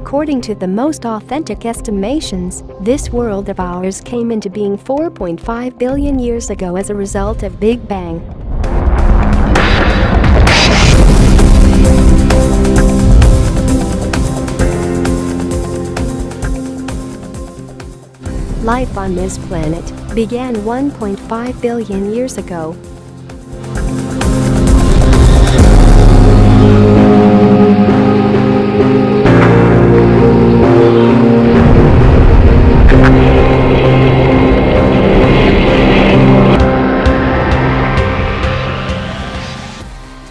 According to the most authentic estimations, this world of ours came into being 4.5 billion years ago as a result of Big Bang. Life on this planet began 1.5 billion years ago.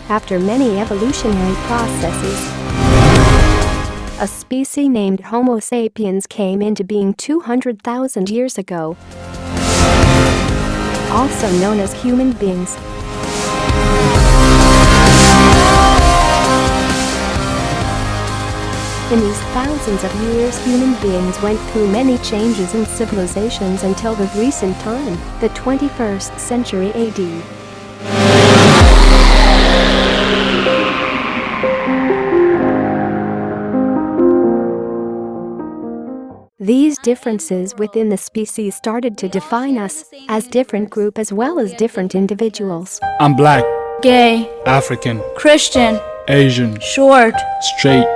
After many evolutionary processes, a species named Homo sapiens came into being 200,000 years ago, also known as human beings. In these thousands of years, human beings went through many changes in civilizations until the recent time, the 21st century AD. These differences within the species started to define us as different group as well as different individuals. I'm black, gay, African, Christian, Asian, short, straight,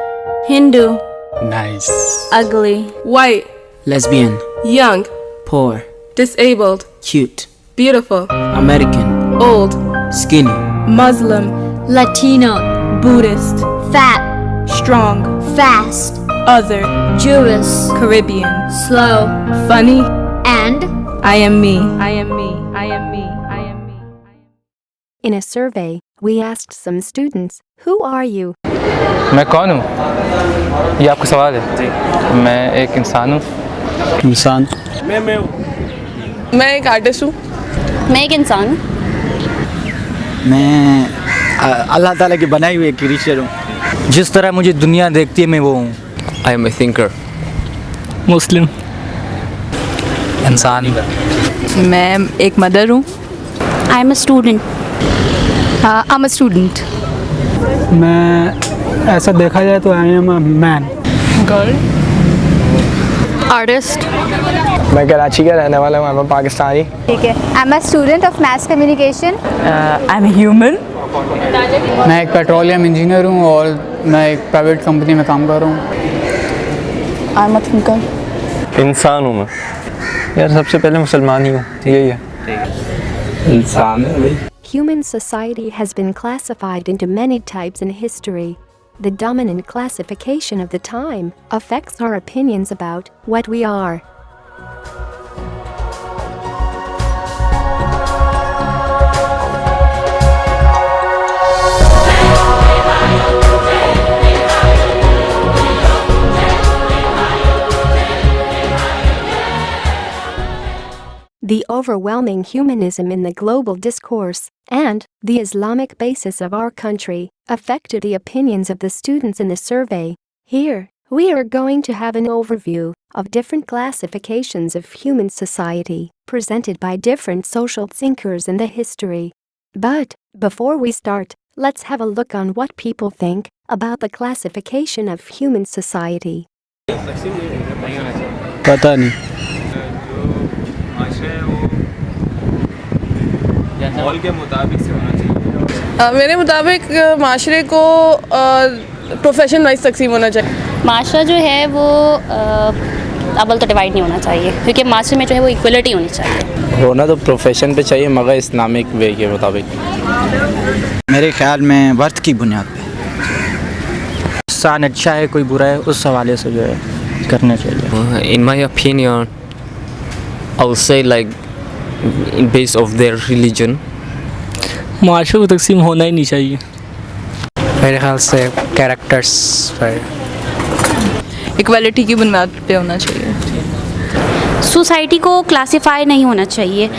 Hindu, nice, ugly, white, lesbian, young, poor, disabled, cute, beautiful, American, old, skinny, Muslim, Latino, Buddhist, fat, strong, fast, other, Jewish, Caribbean, slow, funny, and I am me. I am me. I am me. I am me. In a survey, we asked some students, "Who are you?" मैं कौन हूँ? ये आपका सवाल है। मैं एक इंसान हूँ। इंसान। मैं एक आर्टिस्ट हूँ। मैं एक इंसान हूँ। मैं अल्लाह ताला की बनाई हुई एक क्रिएचर हूँ। जिस तरह मुझे दुनिया देखती है मैं वो हूँ। I am a thinker. मुस्लिम। इंसान। मैं एक मदर हूँ। I am a student. I'm a student. मैं ऐसा देखा जाए तो I am a man. Girl. Artist. मैं कराची का रहने वाला हूँ, मैं पाकिस्तानी। ठीक है। I am a student of mass communication. I am human. मैं एक पेट्रोलियम इंजीनियर हूँ और मैं एक प्राइवेट कंपनी में काम कर रहा हूँ। I am a thinker. इंसान हूँ मैं। यार सबसे पहले मुसलमान ही हूँ, यही है। इंसान है। Human society has been classified into many types in history. The dominant classification of the time affects our opinions about what we are. The overwhelming humanism in the global discourse and the Islamic basis of our country affected the opinions of the students in the survey. Here, we are going to have an overview of different classifications of human society presented by different social thinkers in the history. But before we start, let's have a look on what people think about the classification of human society. पता नहीं। मेरे मुताबिक माशरे को profession wise तकसीम होना चाहिए। माशरा जो है वो अव्वल तो डिवाइड नहीं होना चाहिए क्योंकि माशरे में जो है वो इक्वलिटी होनी चाहिए। होना तो प्रोफेशन पे चाहिए मगर इस्लामिक वे के मुताबिक। मेरे ख्याल में वर्थ की बुनियाद पे इंसान अच्छा है कोई बुरा है उस हवाले से जो है करना चाहिए। In my opinion, I would say like based of their religion. माशरे को तकसीम होना ही नहीं चाहिए। मेरे ख्याल से कैरेक्टर्स पर। इक्वालिटी की बुनियाद पे होना चाहिए। सोसाइटी को क्लासिफाई नहीं होना चाहिए।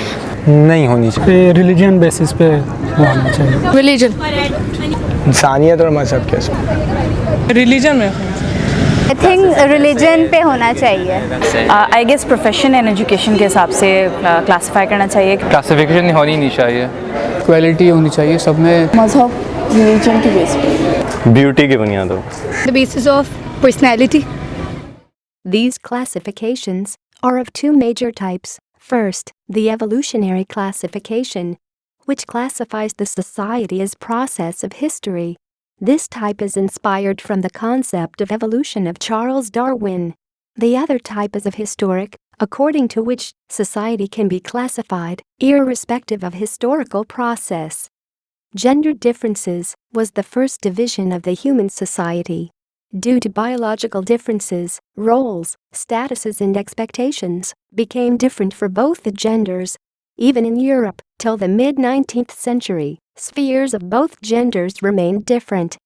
नहीं होनी चाहिए। रिलीजन बेसिस पे होना चाहिए। रिलीजन। इंसानियत और मजहब के उसमें। रिलीजन में। आई थिंक रिलीजन पे होना चाहिए। I guess profession and education के हिसाब से क्लासिफाई करना चाहिए। क्लासिफिकेशन होनी नहीं चाहिए। इक्वालिटी होनी चाहिए सब में। मजहब रिलीजन की बेस पे। ब्यूटी की बुनियाद हो। The basis of personality. These classifications are of two major types. First, the evolutionary classification, which classifies the society as process of history. This type is inspired from the concept of evolution of Charles Darwin. The other type is of historic, according to which society can be classified, irrespective of historical process. Gender differences was the first division of the human society. Due to biological differences, roles, statuses and expectations became different for both the genders. Even in Europe, till the mid-19th century, spheres of both genders remained different.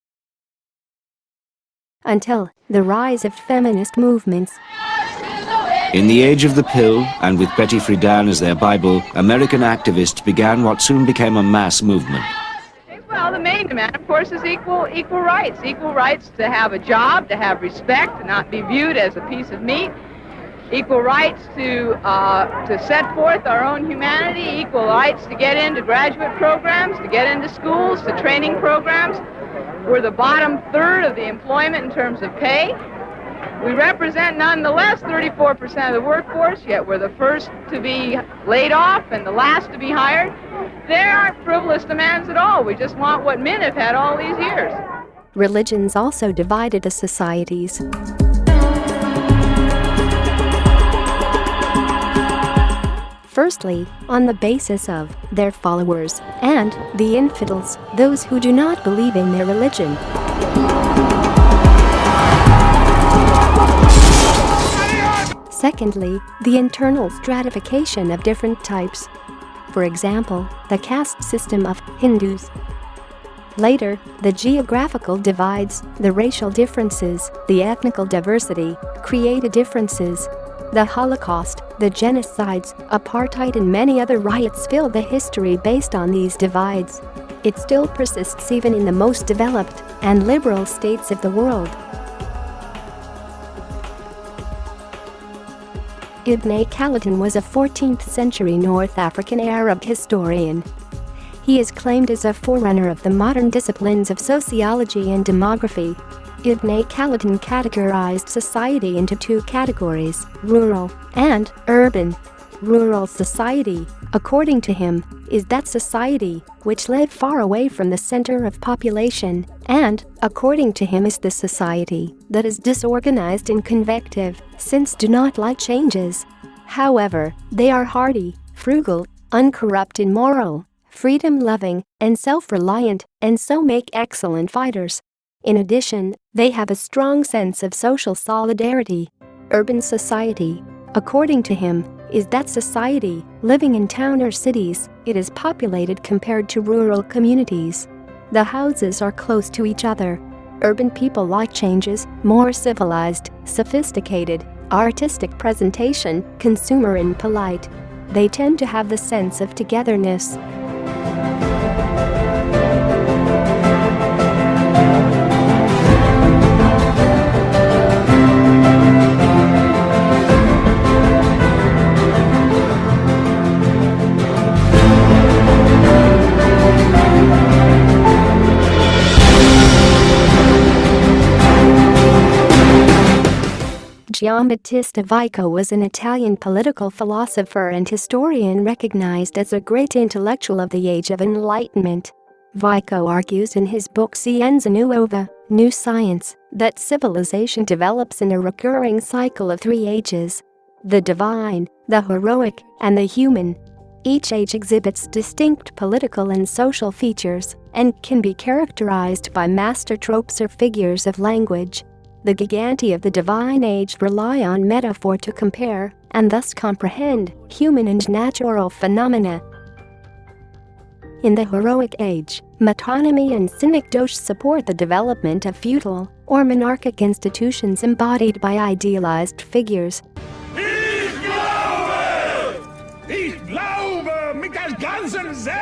Until the rise of feminist movements. In the age of the pill, and with Betty Friedan as their Bible, American activists began what soon became a mass movement. Well, the main demand, of course, is equal rights. Equal rights to have a job, to have respect, to not be viewed as a piece of meat. Equal rights to set forth our own humanity. Equal rights to get into graduate programs, to get into schools, to training programs. We're the bottom third of the employment in terms of pay. We represent, nonetheless, 34% of the workforce, yet we're the first to be laid off and the last to be hired. There aren't frivolous demands at all. We just want what men have had all these years. Religions also divided the societies. Firstly, on the basis of their followers, and the infidels, those who do not believe in their religion. Secondly, the internal stratification of different types. For example, the caste system of Hindus. Later, the geographical divides, the racial differences, the ethnical diversity, created differences. The Holocaust, the genocides, apartheid and many other riots fill the history based on these divides. It still persists even in the most developed and liberal states of the world. Ibn Khaldun was a 14th century North African Arab historian. He is claimed as a forerunner of the modern disciplines of sociology and demography. Ibn Khaldun categorized society into two categories, rural and urban. Rural society, according to him, is that society which lived far away from the center of population, and, according to him, is the society that is disorganized and convective, since do not like changes. However, they are hardy, frugal, uncorrupted moral, freedom-loving, and self-reliant, and so make excellent fighters. In addition, they have a strong sense of social solidarity. Urban society, according to him, is that society living in town or cities. It is populated compared to rural communities. The houses are close to each other. Urban people like changes, more civilized, sophisticated, artistic presentation, consumer and polite. They tend to have the sense of togetherness. Giambattista Vico was an Italian political philosopher and historian recognized as a great intellectual of the Age of Enlightenment. Vico argues in his book Scienza Nuova, New Science, that civilization develops in a recurring cycle of three ages: the divine, the heroic, and the human. Each age exhibits distinct political and social features and can be characterized by master tropes or figures of language. The giganti of the divine age rely on metaphor to compare, and thus comprehend, human and natural phenomena. In the heroic age, metonymy and synecdoche support the development of feudal or monarchic institutions embodied by idealized figures. Ich glaube mit der ganzen Seele!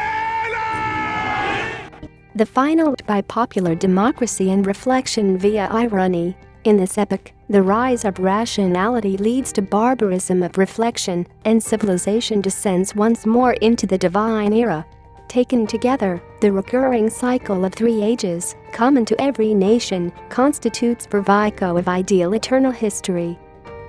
The final by popular democracy and reflection via irony. In this epoch, the rise of rationality leads to barbarism of reflection, and civilization descends once more into the divine era. Taken together, the recurring cycle of three ages, common to every nation, constitutes for Vico of ideal eternal history.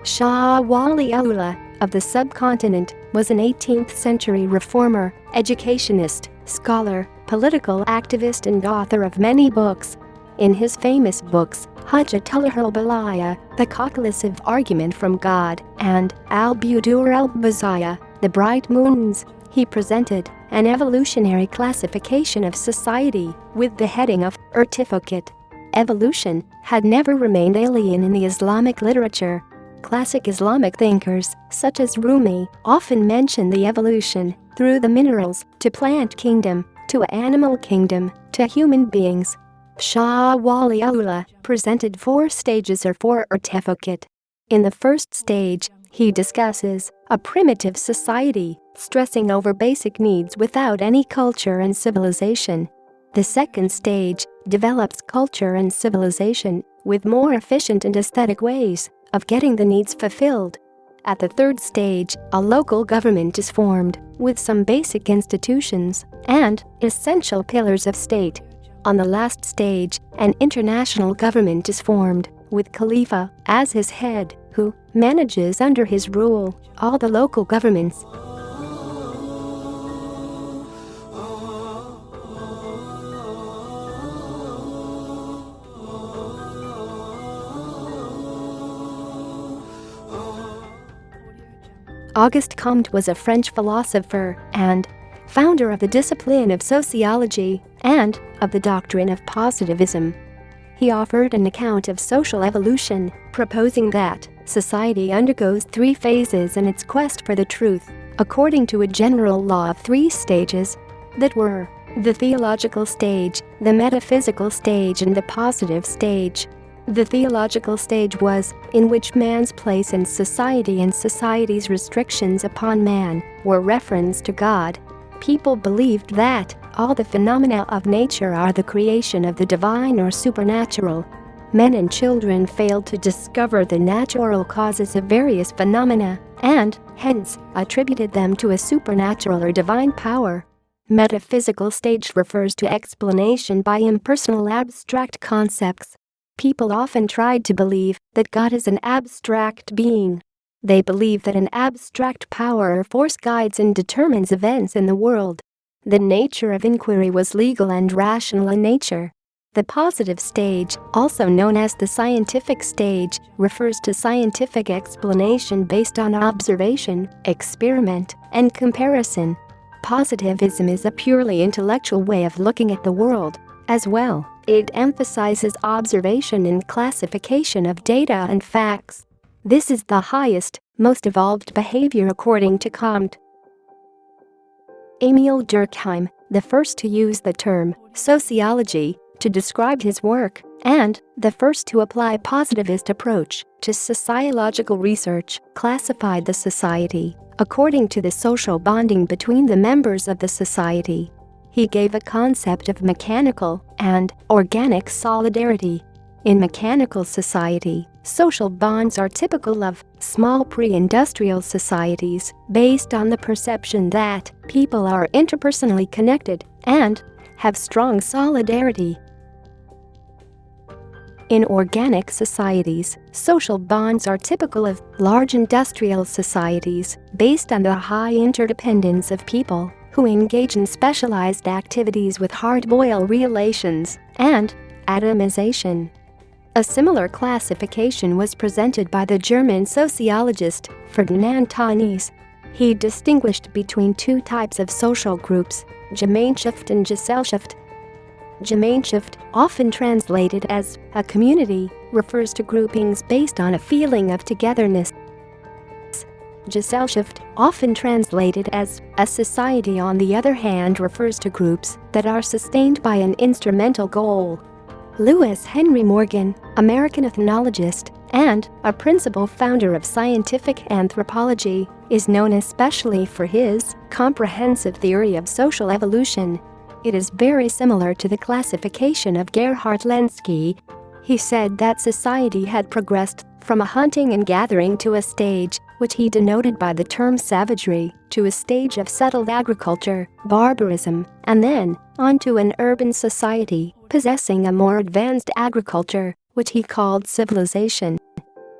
Shah Wali Allah of the subcontinent was an 18th century reformer, educationist, scholar, political activist and author of many books. In his famous books, Hujjatullah al-Balaya, The Conclusive Argument from God, and Al-Budur al-Bazaya, The Bright Moons, he presented an evolutionary classification of society with the heading of Certificate. Evolution had never remained alien in the Islamic literature. Classic Islamic thinkers, such as Rumi, often mention the evolution through the minerals, to plant kingdom, to animal kingdom, to human beings. Shah Wali Allah presented 4 stages or 4 certificate. In the first stage, he discusses a primitive society, stressing over basic needs without any culture and civilization. The second stage develops culture and civilization with more efficient and aesthetic ways of getting the needs fulfilled. At the third stage, a local government is formed with some basic institutions and essential pillars of state. On the last stage, an international government is formed with Khalifa as his head, who manages under his rule all the local governments. Auguste Comte was a French philosopher and founder of the discipline of sociology and of the doctrine of positivism. He offered an account of social evolution, proposing that society undergoes 3 phases in its quest for the truth, according to a general law of 3 stages that were the theological stage, the metaphysical stage and the positive stage. The theological stage was in which man's place in society and society's restrictions upon man were reference to God. People believed that all the phenomena of nature are the creation of the divine or supernatural. Men and children failed to discover the natural causes of various phenomena and, hence, attributed them to a supernatural or divine power. Metaphysical stage refers to explanation by impersonal abstract concepts. People often tried to believe that God is an abstract being. They believe that an abstract power or force guides and determines events in the world. The nature of inquiry was legal and rational in nature. The positive stage, also known as the scientific stage, refers to scientific explanation based on observation, experiment, and comparison. Positivism is a purely intellectual way of looking at the world. As well, it emphasizes observation and classification of data and facts. This is the highest, most evolved behavior according to Comte. Emil Durkheim, the first to use the term sociology to describe his work, and the first to apply positivist approach to sociological research, classified the society according to the social bonding between the members of the society. He gave a concept of mechanical and organic solidarity. In mechanical society, social bonds are typical of small pre-industrial societies based on the perception that people are interpersonally connected and have strong solidarity. In organic societies, social bonds are typical of large industrial societies based on the high interdependence of people who engage in specialized activities with hard-boiled relations and atomization. A similar classification was presented by the German sociologist Ferdinand Tönnies. He distinguished between 2 types of social groups, Gemeinschaft and Gesellschaft. Gemeinschaft, often translated as a community, refers to groupings based on a feeling of togetherness. Gesellschaft, often translated as a society, on the other hand, refers to groups that are sustained by an instrumental goal. Lewis Henry Morgan, American ethnologist and a principal founder of scientific anthropology, is known especially for his comprehensive theory of social evolution. It is very similar to the classification of Gerhard Lenski. He said that society had progressed from a hunting and gathering to a stage, which he denoted by the term savagery, to a stage of settled agriculture, barbarism, and then onto an urban society possessing a more advanced agriculture, which he called civilization.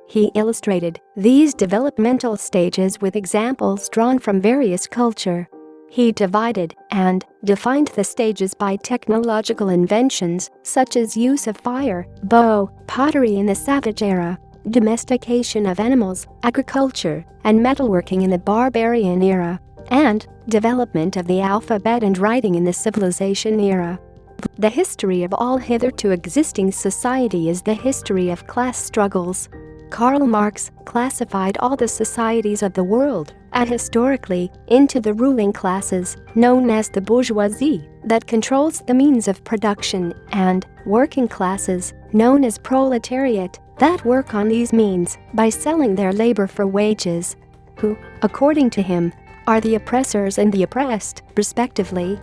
He illustrated these developmental stages with examples drawn from various culture. He divided and defined the stages by technological inventions such as use of fire, bow, pottery in the savage era, domestication of animals, agriculture, and metalworking in the barbarian era, and development of the alphabet and writing in the civilization era. The history of all hitherto existing society is the history of class struggles. Karl Marx classified all the societies of the world, historically, into the ruling classes, known as the bourgeoisie, that controls the means of production, and working classes, known as proletariat, that work on these means by selling their labor for wages, who, according to him, are the oppressors and the oppressed, respectively.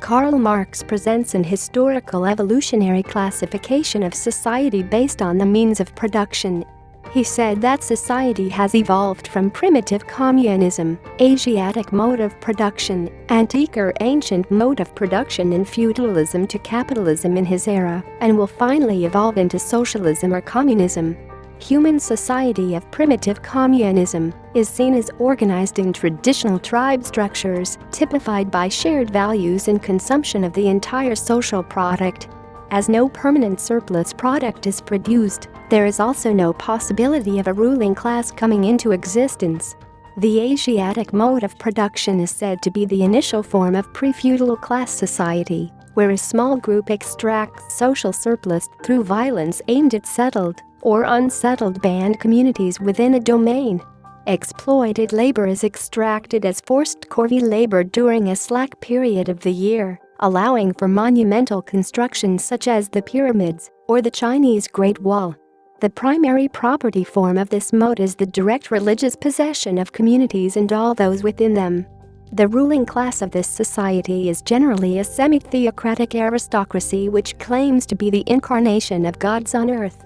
Karl Marx presents an historical evolutionary classification of society based on the means of production. He said that society has evolved from primitive communism, Asiatic mode of production, antique or ancient mode of production and feudalism to capitalism in his era, and will finally evolve into socialism or communism. Human society of primitive communism is seen as organized in traditional tribe structures, typified by shared values and consumption of the entire social product. As no permanent surplus product is produced, there is also no possibility of a ruling class coming into existence. The Asiatic mode of production is said to be the initial form of pre-feudal class society, where a small group extracts social surplus through violence aimed at settled or unsettled band communities within a domain. Exploited labor is extracted as forced corvée labor during a slack period of the year, allowing for monumental constructions such as the pyramids or the Chinese Great Wall. The primary property form of this mode is the direct religious possession of communities and all those within them. The ruling class of this society is generally a semi-theocratic aristocracy which claims to be the incarnation of gods on earth.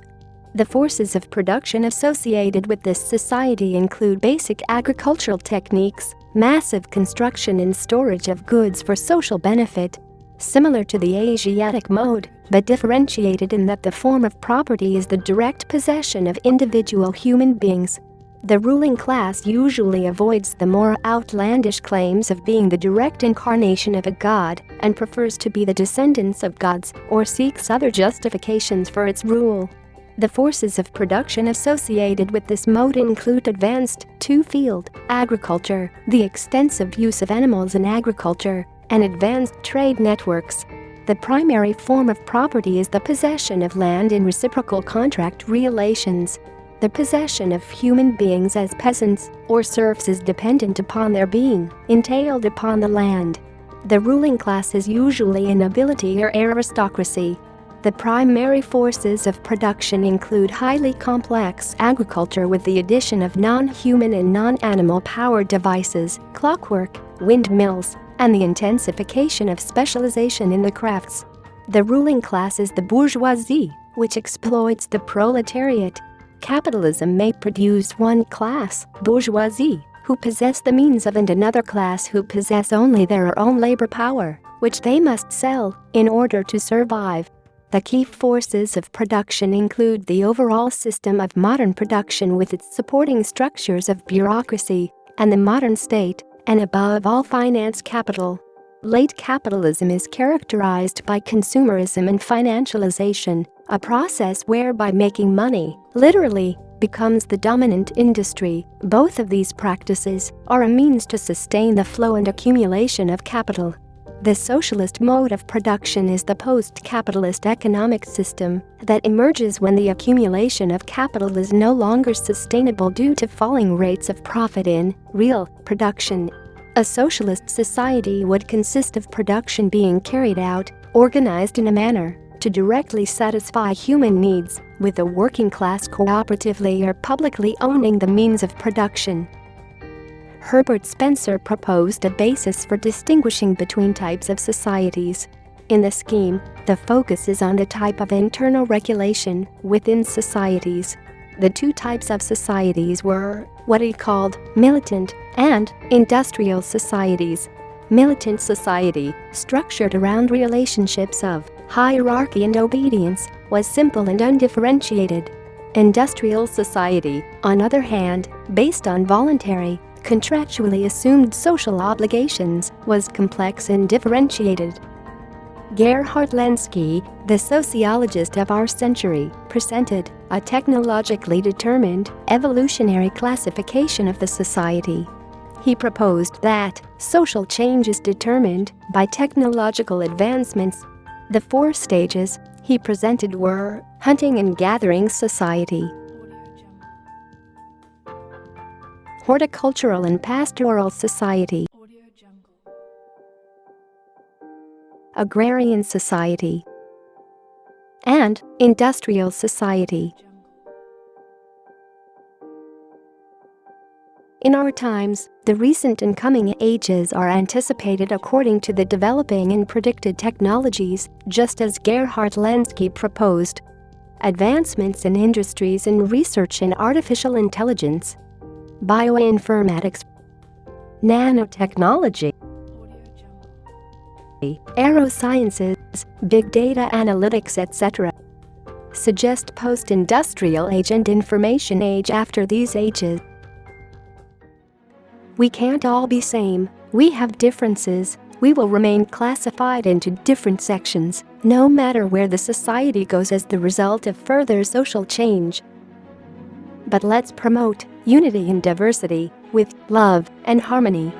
The forces of production associated with this society include basic agricultural techniques, massive construction and storage of goods for social benefit, similar to the Asiatic mode, but differentiated in that the form of property is the direct possession of individual human beings. The ruling class usually avoids the more outlandish claims of being the direct incarnation of a god and prefers to be the descendants of gods or seeks other justifications for its rule. The forces of production associated with this mode include advanced two-field agriculture, the extensive use of animals in agriculture, and advanced trade networks. The primary form of property is the possession of land in reciprocal contract relations. The possession of human beings as peasants or serfs is dependent upon their being entailed upon the land. The ruling class is usually a nobility or aristocracy. The primary forces of production include highly complex agriculture with the addition of non-human and non-animal powered devices, clockwork, windmills, and the intensification of specialization in the crafts. The ruling class is the bourgeoisie, which exploits the proletariat. Capitalism may produce one class, bourgeoisie, who possess the means of and another class who possess only their own labor power, which they must sell in order to survive. The key forces of production include the overall system of modern production with its supporting structures of bureaucracy and the modern state, and above all finance capital. Late capitalism is characterized by consumerism and financialization, a process whereby making money, literally, becomes the dominant industry. Both of these practices are a means to sustain the flow and accumulation of capital. The socialist mode of production is the post-capitalist economic system that emerges when the accumulation of capital is no longer sustainable due to falling rates of profit in real production. A socialist society would consist of production being carried out, organized in a manner to directly satisfy human needs, with the working class cooperatively or publicly owning the means of production. Herbert Spencer proposed a basis for distinguishing between types of societies. In the scheme, the focus is on the type of internal regulation within societies. The two types of societies were what he called militant and industrial societies. Militant society, structured around relationships of hierarchy and obedience, was simple and undifferentiated. Industrial society, on other hand, based on voluntary, contractually assumed social obligations, was complex and differentiated. Gerhard Lenski, the sociologist of our century, presented a technologically determined, evolutionary classification of the society. He proposed that social change is determined by technological advancements. The 4 stages he presented were hunting and gathering society, horticultural and pastoral society, agrarian society, and industrial society. In our times, the recent and coming ages are anticipated according to the developing and predicted technologies, just as Gerhard Lenski proposed. Advancements in industries and research in artificial intelligence, bioinformatics, nanotechnology, aerosciences, big data analytics, etc. suggest post-industrial age and information age after these ages. We can't all be same, we have differences, we will remain classified into different sections, no matter where the society goes as the result of further social change. But let's promote unity and diversity, with love and harmony.